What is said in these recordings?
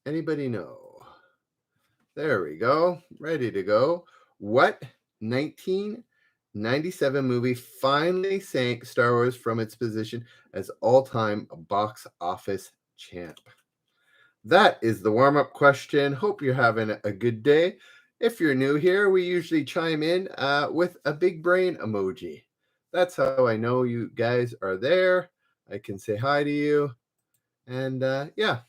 Anybody know? There we go. Ready to go. What 1997 movie finally sank Star Wars from its position as all-time box office champ? That is the warm-up question. Hope you're having a good day. If you're new here, we usually chime in with a big brain emoji. That's how I know you guys are there. I can say hi to you. And yeah,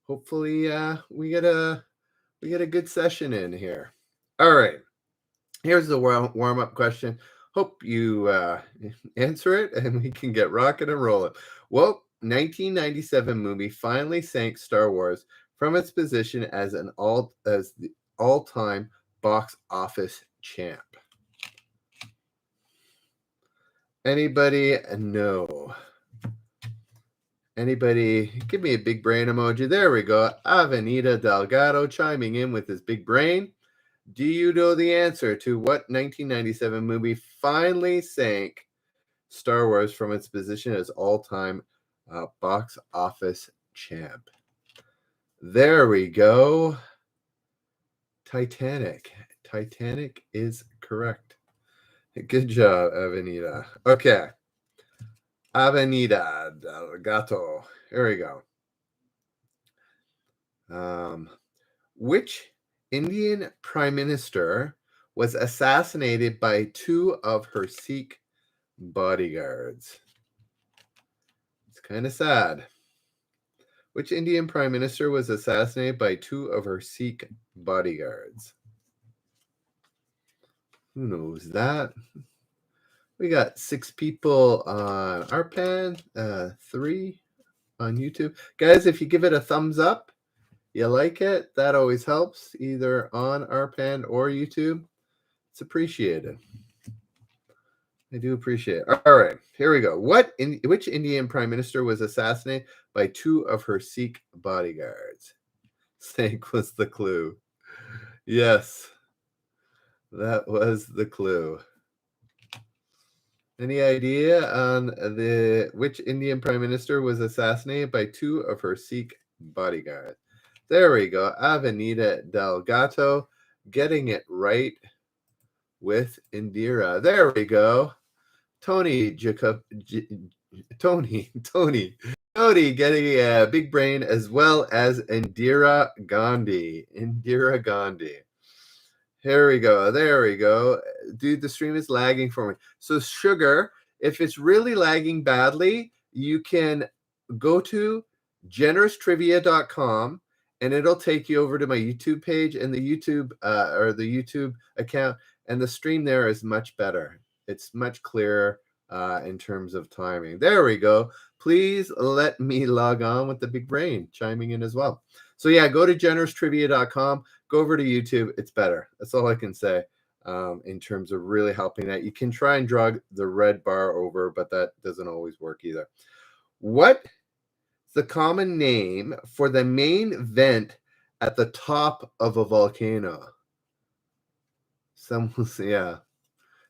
hopefully we get a good session in here. All right. Here's the warm-up question. Hope you answer it and we can get rocking and rolling. Well, 1997 movie finally sank Star Wars from its position as the all-time box office champ. Anybody know? Anybody give me a big brain emoji? There we go. Avenida Delgado chiming in with his big brain. Do you know the answer to what 1997 movie finally sank Star Wars from its position as all-time box office champ? There we go. Titanic. Titanic is correct. Good job, Avenida. Okay. Avenida Delgado. Here we go. Which Indian prime minister was assassinated by two of her Sikh bodyguards? It's kind of sad. Which Indian prime minister was assassinated by two of her Sikh bodyguards? Who knows that? We got 6 people on Arpan, 3 on YouTube. Guys, if you give it a thumbs up, you like it, that always helps, either on Arpan or YouTube. It's appreciated. I do appreciate it. All right, here we go. Which Indian prime minister was assassinated by two of her Sikh bodyguards? Snake was the clue. Yes, that was the clue. Any idea on which Indian prime minister was assassinated by two of her Sikh bodyguards? There we go. Avenida Delgado getting it right with Indira. There we go. Tony getting a big brain, as well as Indira Gandhi. Indira Gandhi. Here we go. There we go. Dude, the stream is lagging for me. So, Sugar, if it's really lagging badly, you can go to generoustrivia.com and it'll take you over to my YouTube page and the YouTube account, and the stream there is much better. It's much clearer in terms of timing. There we go. Please let me log on with the big brain chiming in as well. So yeah, go to generoustrivia.com, go over to YouTube. It's better. That's all I can say in terms of really helping that. You can try and drag the red bar over, but that doesn't always work either. What is the common name for the main vent at the top of a volcano? Someone say, yeah,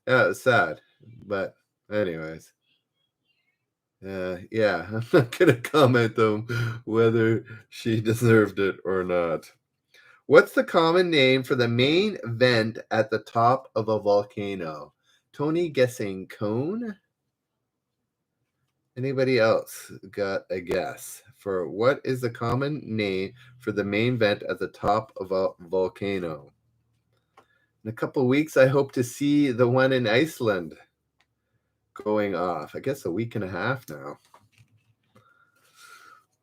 it's sad, but anyways. Yeah, I'm not going to comment on whether she deserved it or not. What's the common name for the main vent at the top of a volcano? Tony guessing cone? Anybody else got a guess for what is the common name for the main vent at the top of a volcano? In a couple of weeks, I hope to see the one in Iceland going off. I guess a week and a half now.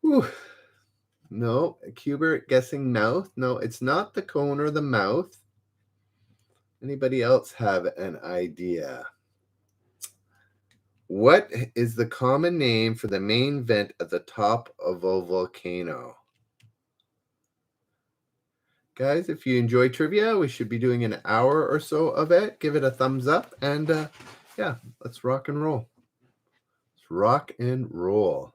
Whew. No, Hubert guessing mouth. No, it's not the cone or the mouth. Anybody else have an idea? What is the common name for the main vent at the top of a volcano? Guys, if you enjoy trivia, we should be doing an hour or so of it. Give it a thumbs up, and yeah, let's rock and roll. Let's rock and roll.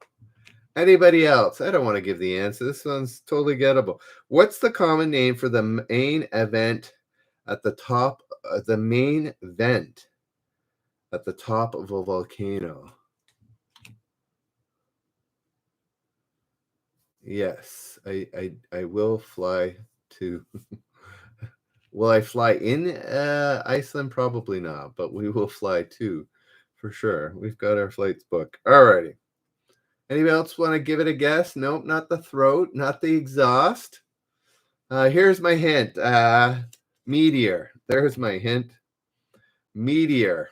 Anybody else? I don't want to give the answer. This one's totally gettable. What's the common name for the main event at the top, the main vent at the top of a volcano? Yes, I will fly to. Will I fly in Iceland? Probably not, but we will fly to, for sure. We've got our flights booked. Alrighty. Anybody else want to give it a guess? Nope, not the throat, not the exhaust. Here's my hint. Meteor. There's my hint. Meteor.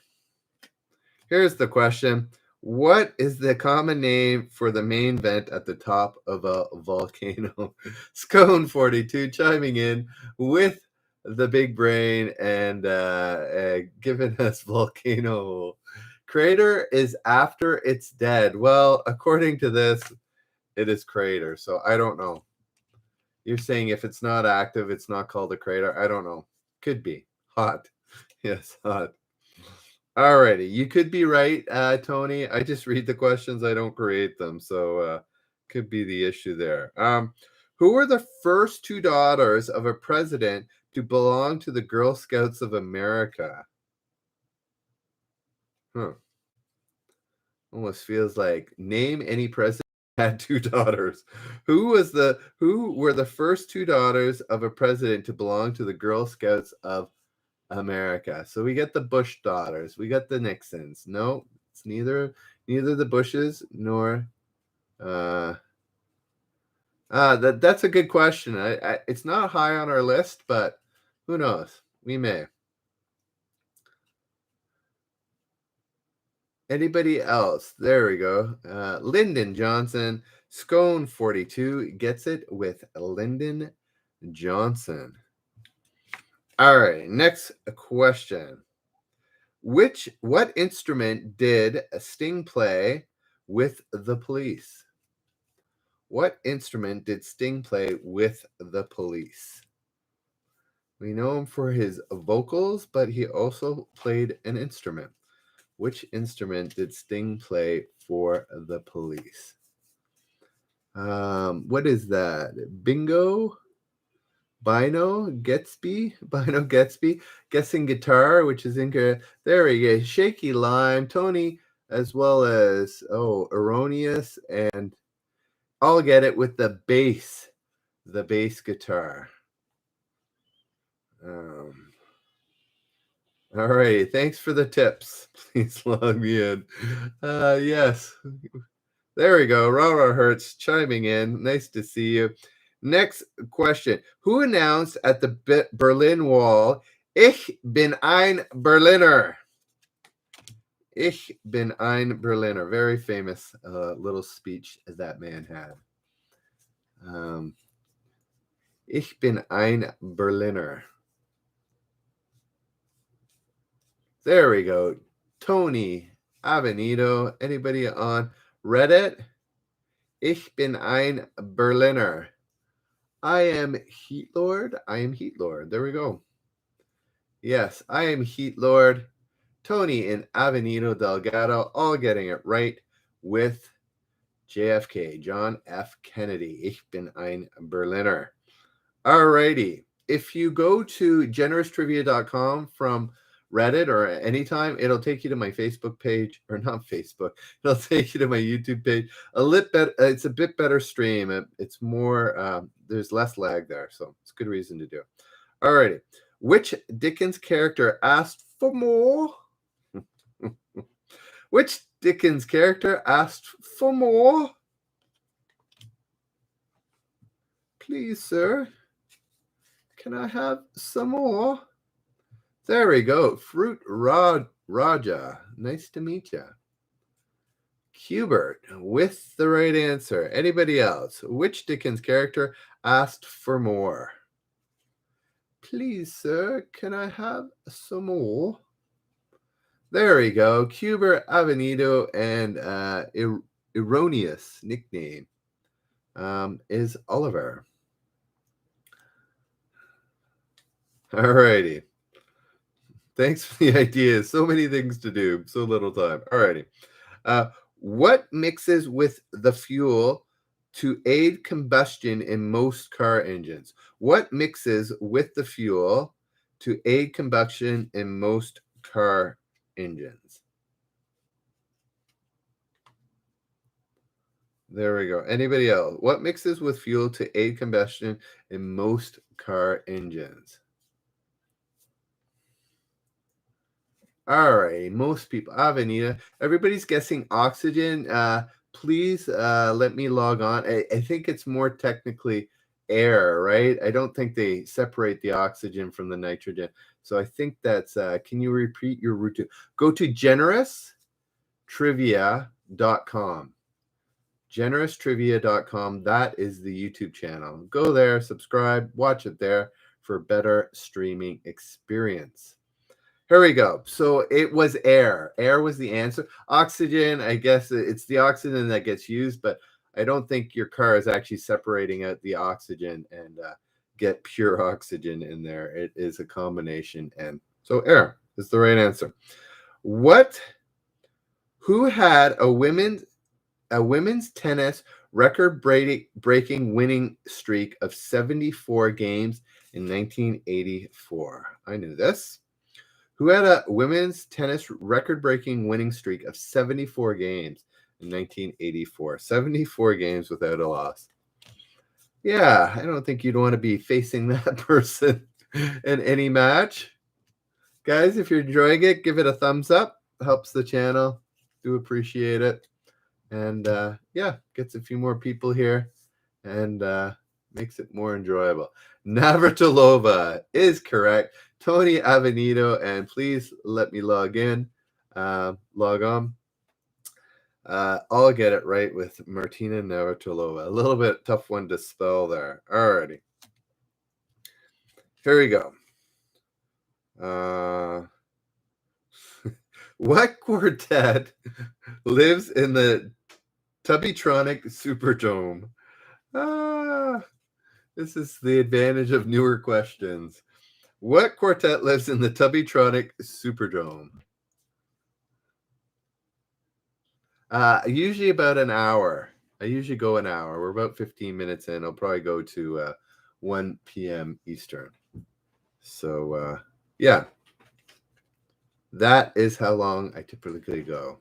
Here's the question. What is the common name for the main vent at the top of a volcano? Scone 42 chiming in with the big brain and giving us volcano. Crater is after it's dead. Well, according to this, it is crater. So I don't know. You're saying if it's not active, it's not called a crater. I don't know. Could be. Hot. Yes, hot. Alrighty, you could be right, Tony. I just read the questions, I don't create them, so could be the issue there. Who were the first two daughters of a president to belong to the Girl Scouts of America? Huh. Almost feels like name any president had two daughters. Who were the first two daughters of a president to belong to the Girl Scouts of America? So we get the Bush daughters, we got the Nixons. No, it's neither the Bushes nor that's a good question. It's not high on our list, but who knows? We may. Anybody else? There we go. Lyndon Johnson, Scone 42 gets it with Lyndon Johnson. All right, next question. What instrument did Sting play with the Police? What instrument did Sting play with the Police? We know him for his vocals, but he also played an instrument. Which instrument did Sting play for the Police? What is that? Bingo? Bino Getsby, guessing guitar, which is in there we go. Shaky Lime, Tony, as well as Erroneous, and I'll get it with the bass guitar. All right, thanks for the tips. Please log me in. Yes, there we go. Rara Hertz chiming in. Nice to see you. Next question. Who announced at the Berlin Wall, Ich bin ein Berliner? Ich bin ein Berliner. Very famous little speech that man had. Ich bin ein Berliner. There we go. Tony Avenido. Anybody on Reddit? Ich bin ein Berliner. I am Heat Lord. I am Heat Lord. There we go. Yes, I am Heat Lord. Tony and Avenido Delgado all getting it right with JFK, John F. Kennedy. Ich bin ein Berliner. Alrighty. If you go to generoustrivia.com from Reddit or anytime, it'll take you to my Facebook page, or not Facebook. It'll take you to my YouTube page. It's a bit better stream. It's more. There's less lag there, so it's a good reason to do it. Alrighty. Which Dickens character asked for more? Which Dickens character asked for more? Please, sir. Can I have some more? There we go. Fruit Raja. Nice to meet you. Hubert with the right answer. Anybody else? Which Dickens character asked for more? Please, sir, can I have some more? There we go. Hubert Avenido, and erroneous nickname is Oliver. Alrighty. Thanks for the ideas. So many things to do, so little time. Alrighty. What mixes with the fuel to aid combustion in most car engines? What mixes with the fuel to aid combustion in most car engines? There we go. Anybody else? What mixes with fuel to aid combustion in most car engines? All right, most people. Avenida. Everybody's guessing oxygen. Please let me log on. I think it's more technically air, right? I don't think they separate the oxygen from the nitrogen. So I think that's. Can you repeat your route? Go to generoustrivia.com. Generoustrivia.com. That is the YouTube channel. Go there, subscribe, watch it there for better streaming experience. Here we go. So it was air. Air was the answer. Oxygen, I guess it's the oxygen that gets used, but I don't think your car is actually separating out the oxygen and get pure oxygen in there. It is a combination. And so air is the right answer. Who had a women's tennis record-breaking winning streak of 74 games in 1984? I knew this. Who had a women's tennis record-breaking winning streak of 74 games in 1984? 74 games without a loss. Yeah, I don't think you'd want to be facing that person in any match. Guys, if you're enjoying it, give it a thumbs up. Helps the channel. Do appreciate it. And yeah, gets a few more people here and makes it more enjoyable. Navratilova is correct. Tony Avenido, and please let me log on. I'll get it right with Martina Navratilova. A little bit tough one to spell there. Alrighty. Here we go. What quartet lives in the Tubbytronic Superdome? This is the advantage of newer questions. What quartet lives in the Tubbytronic Superdome? Usually about an hour. I usually go an hour. We're about 15 minutes in. I'll probably go to 1 p.m. Eastern. So, yeah. That is how long I typically go.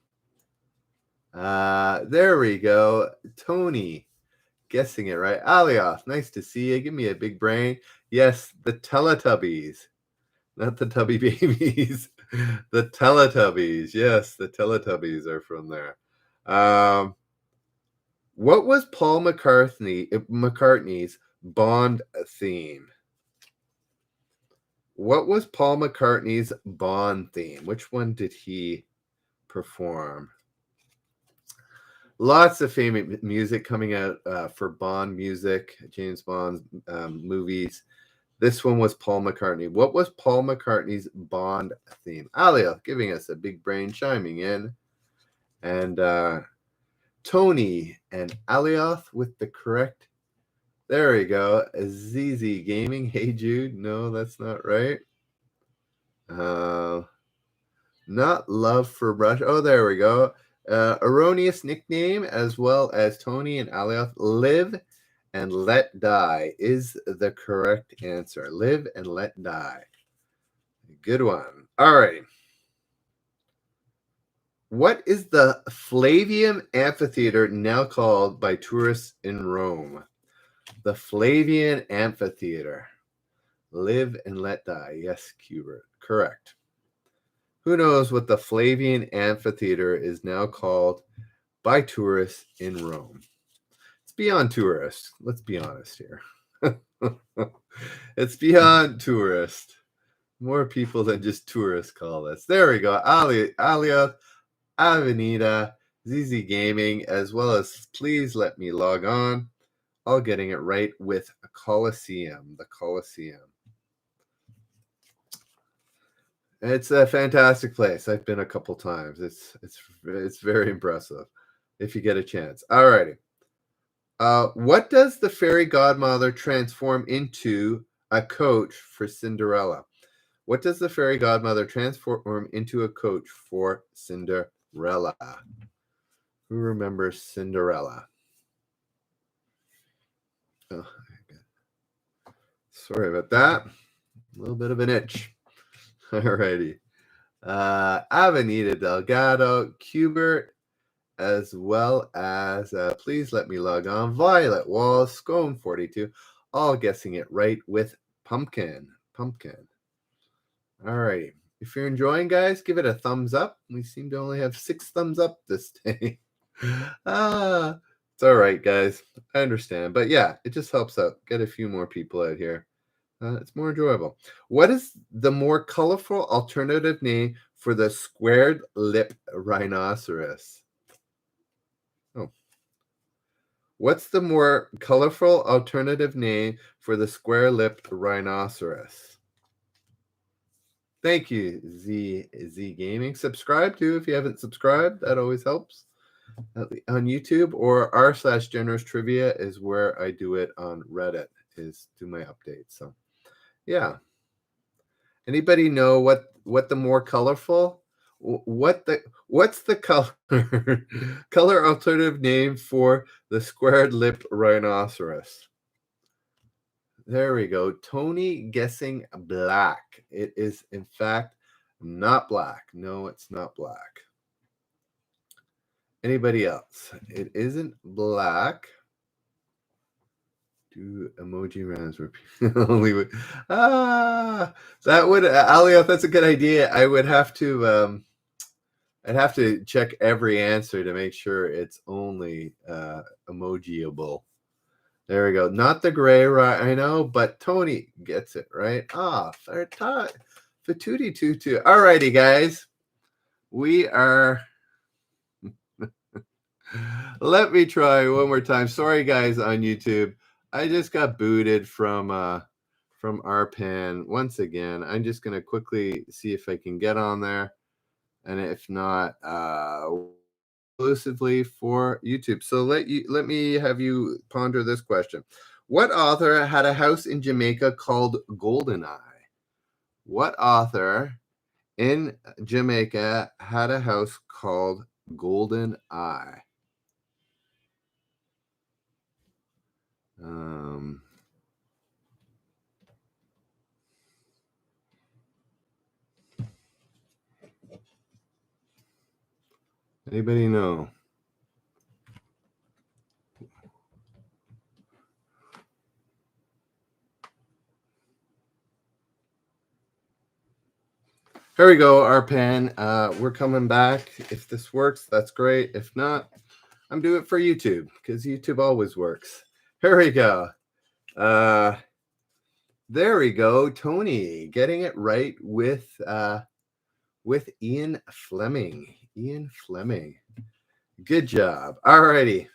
There we go. Tony, guessing it right. Alioth, nice to see you. Give me a big brain. Yes, the Teletubbies. Not the Tubby Babies. The Teletubbies. Yes, the Teletubbies are from there. What was Paul McCartney's Bond theme? What was Paul McCartney's Bond theme? Which one did he perform? Lots of famous music coming out for Bond music, James Bond's movies. This one was Paul McCartney. What was Paul McCartney's Bond theme? Alia giving us a big brain chiming in. And Tony and Alioth with the correct. There we go. ZZ Gaming. Hey Jude. No, that's not right. Not Love for Russia. Oh, there we go. Erroneous nickname, as well as Tony and Alioth. Live and Let Die is the correct answer. Live and Let Die. Good one. All right. What is the Flavian Amphitheater now called by tourists in Rome? The Flavian Amphitheater. Live and Let Die. Yes, Kubert. Correct. Who knows what the Flavian Amphitheater is now called by tourists in Rome? It's beyond tourists. Let's be honest here. It's beyond tourist. More people than just tourists call this. There we go. Alia, Avenida, ZZ Gaming, as well as please let me log on. All getting it right with a Colosseum. The Colosseum. It's a fantastic place. I've been a couple times. It's very impressive if you get a chance. All righty. What does the fairy godmother transform into a coach for Cinderella? What does the fairy godmother transform into a coach for Cinderella? Who remembers Cinderella? Oh, sorry about that. A little bit of an itch. Alrighty. Avenida Delgado, Kubert, as well as Please Let Me Log On, Violet Wall, Scone42, all guessing it right with pumpkin. Pumpkin. All right. If you're enjoying, guys, give it a thumbs up. We seem to only have 6 thumbs up this day. It's all right, guys. I understand. But yeah, it just helps out. Get a few more people out here. It's more enjoyable. What is the more colorful alternative name for the squared lip rhinoceros? Oh. What's the more colorful alternative name for the square lipped rhinoceros? Thank you, Z Gaming. Subscribe too if you haven't subscribed. That always helps. On YouTube or r/generous trivia is where I do it on Reddit, is do my updates. So yeah. Anybody know what the more colorful? What's the color color alternative name for the squared lipped rhinoceros? There we go. Tony guessing black. It is, in fact, not black. No, it's not black. Anybody else? It isn't black. Do emoji rounds where people only would. That would, Alioth, that's a good idea. I would have to, I'd have to check every answer to make sure it's only emojiable. There we go. Not the gray, right? I know, but Tony gets it, right? Fatootie Tutu. All righty, guys. We are. Let me try one more time. Sorry, guys, on YouTube. I just got booted from RPAN once again. I'm just going to quickly see if I can get on there. And if not, exclusively for YouTube. So let me have you ponder this question. What author had a house in Jamaica called Goldeneye? What author in Jamaica had a house called Goldeneye? Anybody know? Here we go, RPAN. We're coming back. If this works, that's great. If not, I'm doing it for YouTube because YouTube always works. Here we go. There we go. Tony getting it right with Ian Fleming. Ian Fleming. Good job. All righty.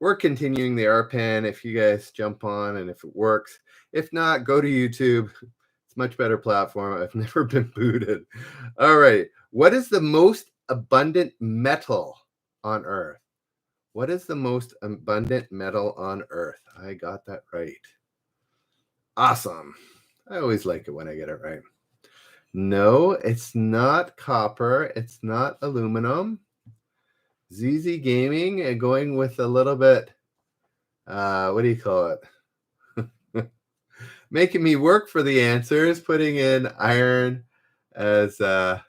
We're continuing the RPAN. If you guys jump on and if it works. If not, go to YouTube. It's a much better platform. I've never been booted. All right. What is the most abundant metal on Earth? What is the most abundant metal on Earth? I got that right. Awesome. I always like it when I get it right. No, it's not copper. It's not aluminum. ZZ Gaming going with a little bit, what do you call it? Making me work for the answers, putting in iron as the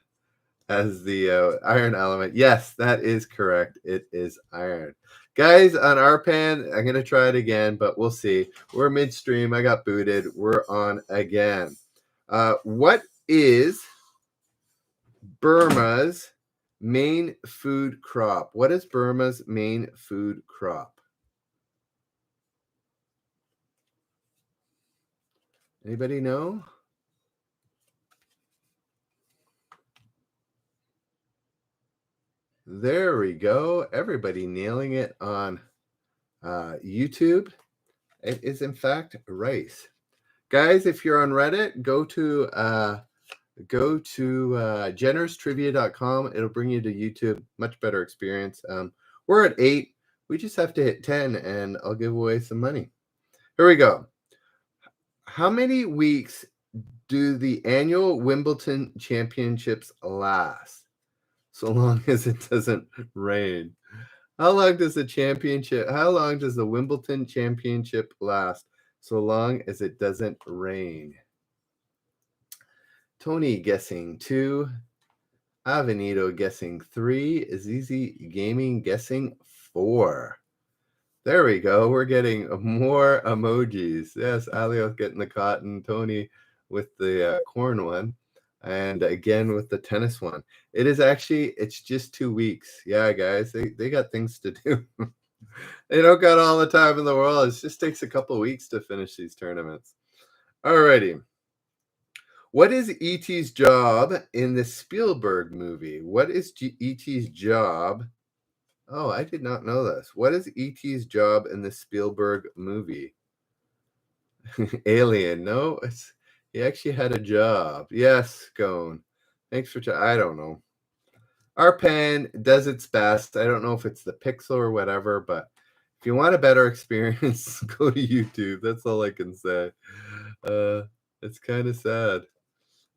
iron element. Yes, that is correct. It is iron. Guys, on RPAN, I'm going to try it again, but we'll see. We're midstream. I got booted. We're on again. What is Burma's main food crop? What is Burma's main food crop? Anybody know? There we go. Everybody nailing it on YouTube. It is, in fact, rice. Guys, if you're on Reddit, go to generoustrivia.com. It'll bring you to YouTube. Much better experience. We're at 8. We just have to hit 10, and I'll give away some money. Here we go. How many weeks do the annual Wimbledon Championships last? So long as it doesn't rain. How long does the Wimbledon Championship last? So long as it doesn't rain. Tony guessing 2. Avenito guessing 3. Zizi Gaming guessing 4. There we go. We're getting more emojis. Yes, Alioth getting the cotton, Tony with the corn one, and again with the tennis one. It is actually, it's just 2 weeks. Yeah, guys, they got things to do. They don't got all the time in the world. It just takes a couple weeks to finish these tournaments. Alrighty. What is E.T.'s job in the Spielberg movie? What is E.T.'s job? Oh, I did not know this. What is E.T.'s job in the Spielberg movie? Alien. No, he actually had a job. Yes, Scone. Thanks for I don't know. Our pen does its best. I don't know if it's the pixel or whatever, but if you want a better experience, go to YouTube. That's all I can say. It's kind of sad.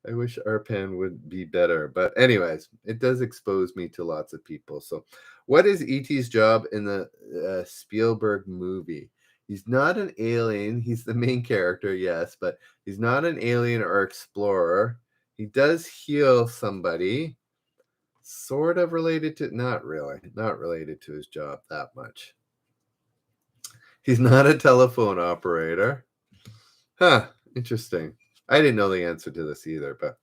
I wish our pen would be better. But anyways, it does expose me to lots of people. So what is E.T.'s job in the Spielberg movie? He's not an alien. He's the main character, yes, but he's not an alien or explorer. He does heal somebody. Sort of related to, not really, not related to his job that much. He's not a telephone operator. Huh, interesting. I didn't know the answer to this either, but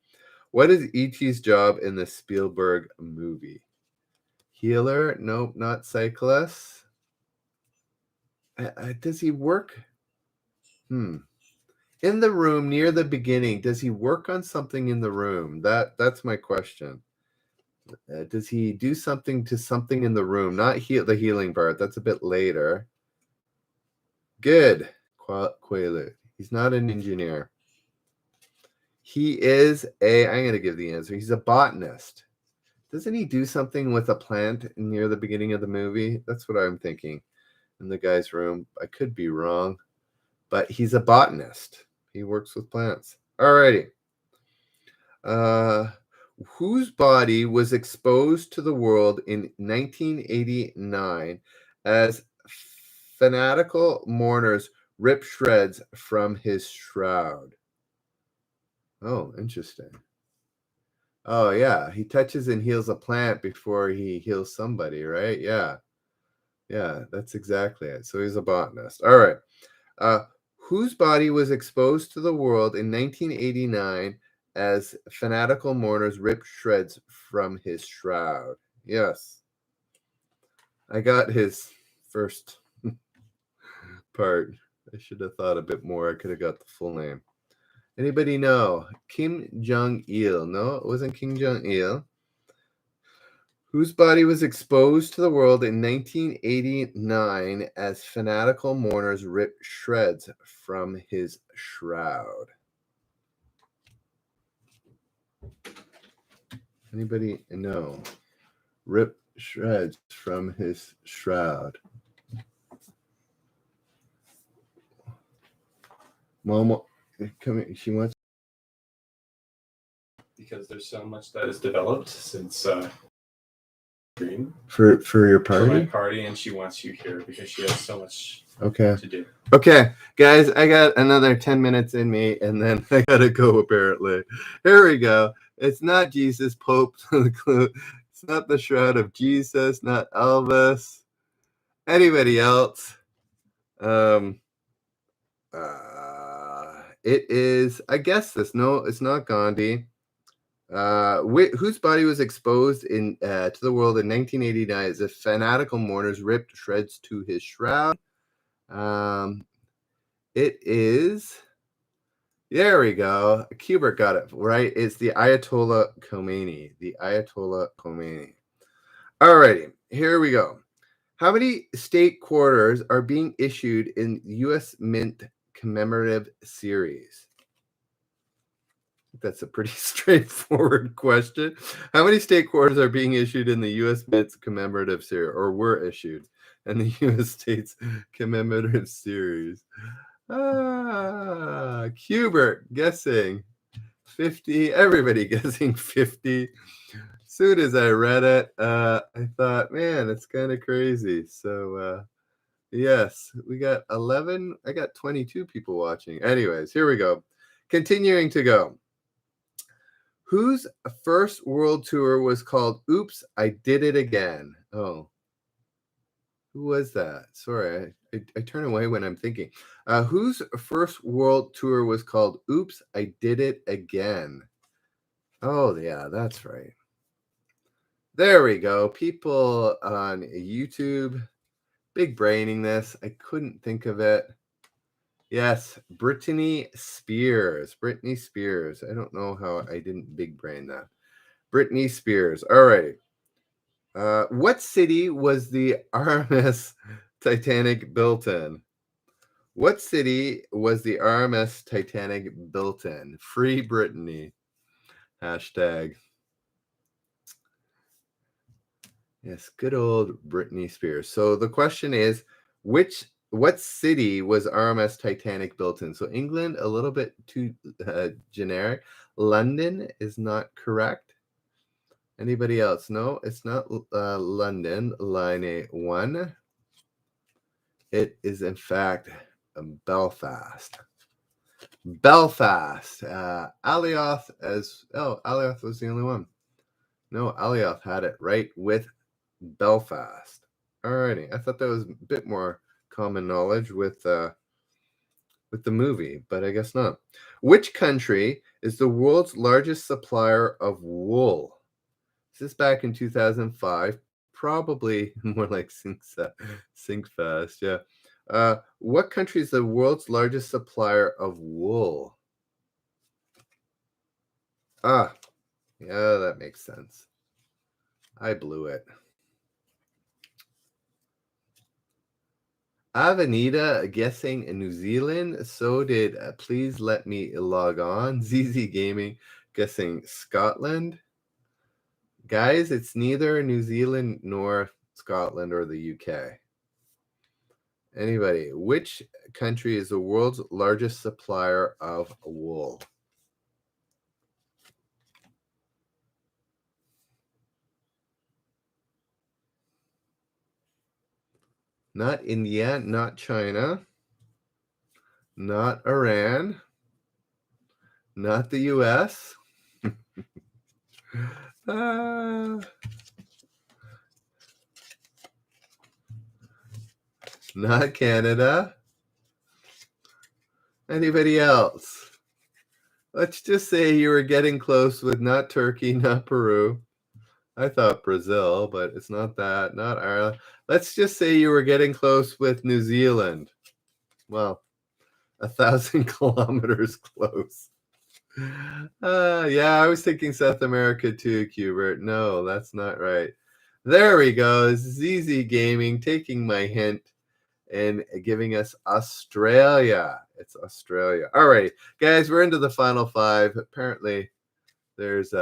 what is E.T.'s job in the Spielberg movie? Healer? Nope, not cyclist. Does he work? In the room near the beginning, does he work on something in the room? That's my question. Does he do something to something in the room? Not the healing part. That's a bit later. Good. Quaalude. He's not an engineer. He is I'm going to give the answer. He's a botanist. Doesn't he do something with a plant near the beginning of the movie? That's what I'm thinking in the guy's room. I could be wrong, but he's a botanist. He works with plants. Alrighty. Whose body was exposed to the world in 1989 as fanatical mourners rip shreds from his shroud? Oh, interesting. Oh, yeah. He touches and heals a plant before he heals somebody, right? Yeah. Yeah, that's exactly it. So he's a botanist. All right. Whose body was exposed to the world in 1989 as fanatical mourners ripped shreds from his shroud? Yes. I got his first part. I should have thought a bit more. I could have got the full name. Anybody know? Kim Jong-il. No, it wasn't Kim Jong-il. Whose body was exposed to the world in 1989 as fanatical mourners ripped shreds from his shroud? Anybody know? Rip shreds from his shroud. Momo, come here. She wants. Because there's so much that has developed since Green For your for my party? party, and she wants you here because she has so much Okay. to do. Okay, guys, I got another 10 minutes in me, and then I gotta go, apparently. Here we go. It's not Jesus, Pope. It's not the shroud of Jesus, not Elvis. Anybody else? It is, I guess this. No, it's not Gandhi. Whose body was exposed to the world in 1989 as if fanatical mourners ripped shreds to his shroud? It is. There we go. Kubert got it right. It's the Ayatollah Khomeini. The Ayatollah Khomeini. Alrighty, here we go. How many state quarters are being issued in U.S. Mint commemorative series? That's a pretty straightforward question. How many state quarters are being issued in the U.S. Mint commemorative series, or were issued in the U.S. States commemorative series? Kubert guessing 50. Everybody guessing 50. Soon as I read it, I thought, man, it's kind of crazy. So, yes, we got 11. I got 22 people watching. Anyways, here we go. Continuing to go. Whose first world tour was called Oops, I Did It Again? Oh, who was that? Sorry, I turn away when I'm thinking. Whose first world tour was called Oops, I Did It Again? Oh, yeah, that's right. There we go. People on YouTube, big braining this. I couldn't think of it. Yes, Britney Spears. Britney Spears. I don't know how I didn't big brain that. Britney Spears. All right. What city was the RMS Titanic built in? What city was the RMS Titanic built in? Free Britney. Hashtag. Yes, good old Britney Spears. So the question is, what city was RMS Titanic built in? So England, a little bit too generic. London is not correct. Anybody else? No, it's not London. Line 1. It is in fact Belfast. Belfast. Alioth Alioth was the only one. No, Alioth had it right with Belfast. Alrighty, I thought that was a bit more common knowledge with the movie, but I guess not. Which country is the world's largest supplier of wool? This is back in 2005, probably more like Syncfast. Yeah. What country is the world's largest supplier of wool? Ah, yeah, that makes sense. I blew it. Avenida guessing in New Zealand. So did Please Let Me Log On. ZZ Gaming guessing Scotland. Guys, it's neither New Zealand nor Scotland or the UK. Anybody, which country is the world's largest supplier of wool? Not India, not China, not Iran, not the US. Not Canada. Anybody else? Let's just say you were getting close with not Turkey, not Peru. I thought Brazil, but it's not that, not Ireland. Let's just say you were getting close with New Zealand. Well, 1,000 kilometers close. Yeah, I was thinking South America too, Cubert. No, that's not right. There we go. ZZ Gaming taking my hint and giving us Australia. It's Australia. All right, guys, we're into the final 5. Apparently, there's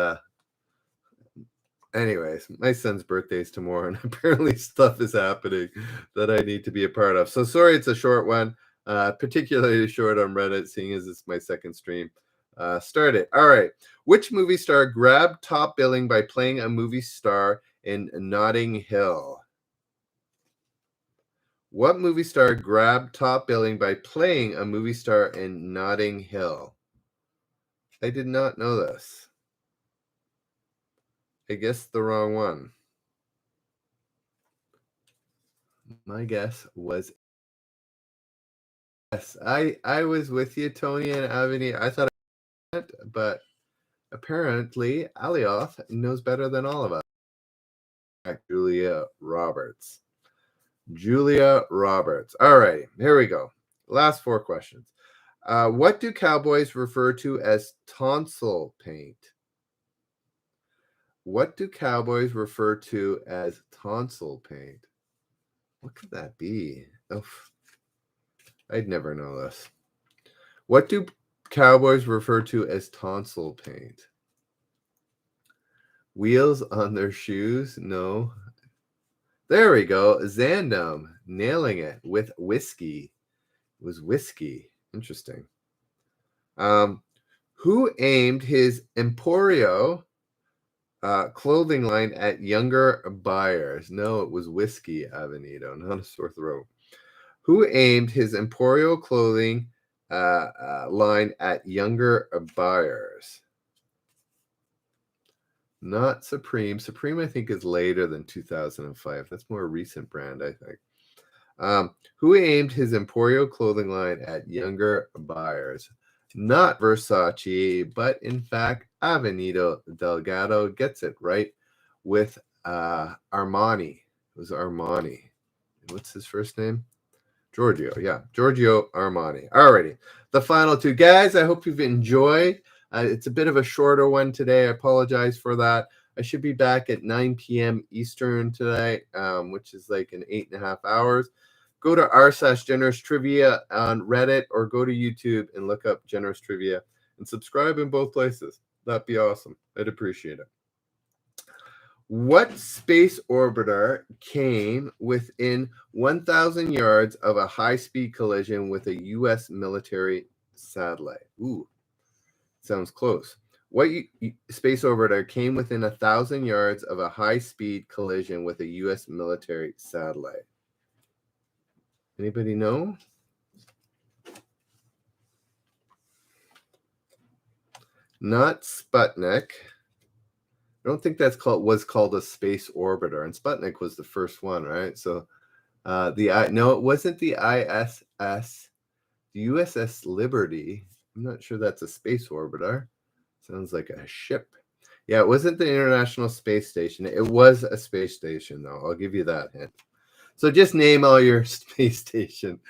anyways, my son's birthday is tomorrow, and apparently stuff is happening that I need to be a part of. So sorry, it's a short one, particularly short on Reddit, seeing as it's my second stream. Start it. All right. Which movie star grabbed top billing by playing a movie star in Notting Hill? What movie star grabbed top billing by playing a movie star in Notting Hill? I did not know this. I guessed the wrong one. My guess was yes. I was with you, Tony and Avani. I thought I had it, but apparently Alioth knows better than all of us. Julia Roberts. Julia Roberts. All right, here we go. Last 4 questions. What do cowboys refer to as tonsil paint? What do cowboys refer to as tonsil paint? What could that be? Oh, I'd never know this. What do cowboys refer to as tonsil paint? Wheels on their shoes? No. There we go. Xandom, nailing it with whiskey. It was whiskey. Interesting. Who aimed his Emporio clothing line at younger buyers? No, it was Whiskey Avenito, not a sore throat. Who aimed his Emporio clothing line at younger buyers? Not Supreme. Supreme, I think, is later than 2005. That's more a recent brand, I think. Who aimed his Emporio clothing line at younger buyers? Not Versace, but in fact, Avenida Delgado gets it right with Armani. It was Armani. What's his first name? Giorgio. Yeah, Giorgio Armani. Alrighty. The final two. Guys, I hope you've enjoyed. It's a bit of a shorter one today. I apologize for that. I should be back at 9 p.m. Eastern today, which is like in 8.5 hours. Go to r/Generous Trivia on Reddit or go to YouTube and look up Generous Trivia and subscribe in both places. That'd be awesome. I'd appreciate it. What space orbiter came within 1,000 yards of a high-speed collision with a U.S. military satellite? Ooh, sounds close. What space orbiter came within 1,000 yards of a high-speed collision with a U.S. military satellite? Anybody know? Not Sputnik. I don't think that's was called a space orbiter, and Sputnik was the first one, right? So no, it wasn't the ISS, the USS Liberty. I'm not sure that's a space orbiter. Sounds like a ship. Yeah, it wasn't the International Space Station. It was a space station, though. I'll give you that hint. So just name all your space station.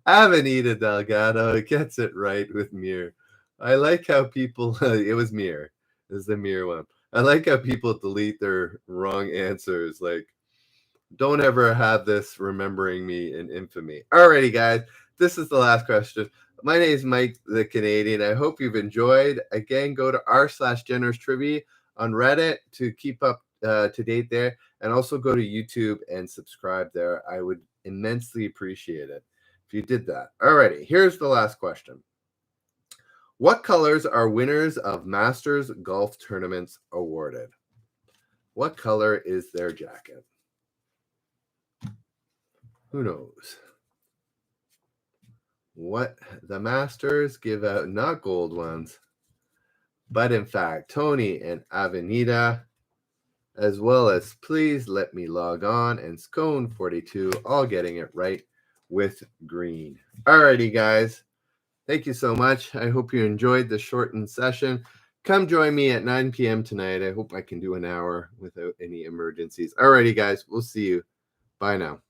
Avenida Delgado gets it right with Mir. I like how people, it was Mir. It was the Mir one. I like how people delete their wrong answers. Like, don't ever have this remembering me in infamy. Alrighty, guys. This is the last question. My name is Mike the Canadian. I hope you've enjoyed. Again, go to r/Generous Trivia on Reddit to keep up to date there. And also go to YouTube and subscribe there. I would immensely appreciate it if you did that. Alrighty, here's the last question. What colors are winners of Masters golf tournaments awarded? What color is their jacket? Who knows? What the Masters give out, not gold ones, but in fact, Tony and Avenida, as well as Please Let Me Log On and Scone42, all getting it right with green. Alrighty, guys. Thank you so much. I hope you enjoyed the shortened session. Come join me at 9 p.m. tonight. I hope I can do an hour without any emergencies. Alrighty, guys. We'll see you. Bye now.